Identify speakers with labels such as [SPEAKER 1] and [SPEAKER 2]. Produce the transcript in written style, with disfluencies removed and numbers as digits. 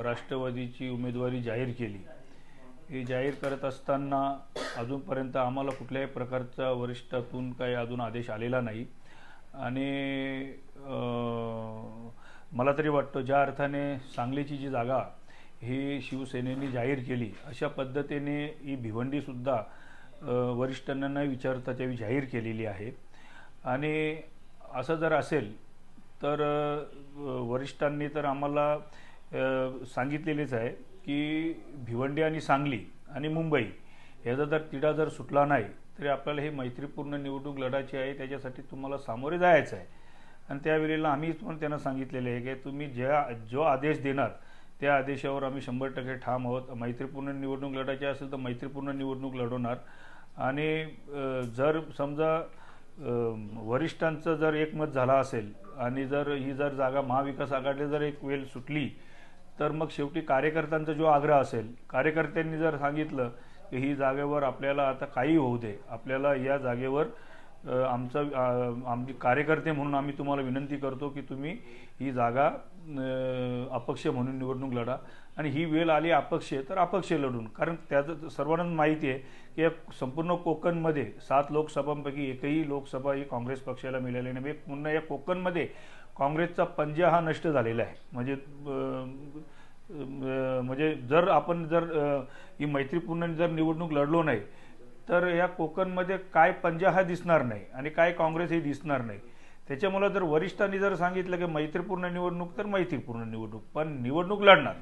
[SPEAKER 1] राष्ट्रवादीची उमेदवारी जाहीर केली, ही जाहीर करत असताना अजूनपर्यंत आम्हाला कुठल्याही प्रकारचा वरिष्ठातून काही अजून आदेश आलेला नाही। आणि मला तरी वाटतं ज्या अर्थाने सांगलीची जी जागा ही शिवसेनेने जाहीर केली, अशा पद्धतीने ही भिवंडीसुद्धा वरिष्ठांना न विचारता त्यावेळी जाहीर केलेली आहे। आणि असं जर असेल तर वरिष्ठांनी तर आम्हाला सांगितलेलेच आहे की भिवंडी आणि सांगली आणि मुंबई याचा जर तिढा जर सुटला नाही तरी आपल्याला ही मैत्रीपूर्ण निवडणूक लढायची आहे, त्याच्यासाठी तुम्हाला सामोरे जायचं आहे। आणि त्यावेळेला आम्ही पण त्यांना सांगितलेले आहे की तुम्ही जो आदेश देणार त्या आदेशावर आम्ही 100% ठाम आहोत। मैत्रीपूर्ण निवडणूक लढायची असेल तर मैत्रीपूर्ण निवडणूक लढवणार। आणि जर समजा वरिष्ठांचं जर एकमत झाला असेल आणि ही जर जागा महाविकास आघाडीला जर एक वेळ सुटली तर मग शेवटी कार्यकर्त्यांचा जो आग्रह असेल, कार्यकर्त्यांनी जर सांगितलं की ही जागेवर आपल्याला आता काही होऊ दे, आपल्याला या जागेवर आमचे कार्यकर्ते म्हणून आम्ही तुम्हाला विनंती करतो की तुम्ही ही जागा अपक्ष म्हणून निवडणूक लढा। आणि ही वेळ आली अपक्ष तर अपक्ष लढून, कारण त्याचं सर्वांना माहिती आहे की या संपूर्ण कोकणमध्ये 7 लोकसभांपैकी एकही लोकसभा ही काँग्रेस पक्षाला मिळाली नाही। पुन्हा या कोकणमध्ये काँग्रेसचा पंजा हा नष्ट झालेला आहे। म्हणजे जर आपण ही मैत्रीपूर्ण जर निवडणूक लढलो नाही तर या कोकणमध्ये काय पंजा हा दिसणार नाही आणि काय काँग्रेस हे दिसणार नाही। त्याच्यामुळे जर वरिष्ठांनी जर सांगितलं की मैत्रीपूर्ण निवडणूक तर मैत्रीपूर्ण निवडणूक, पण निवडणूक लढणार।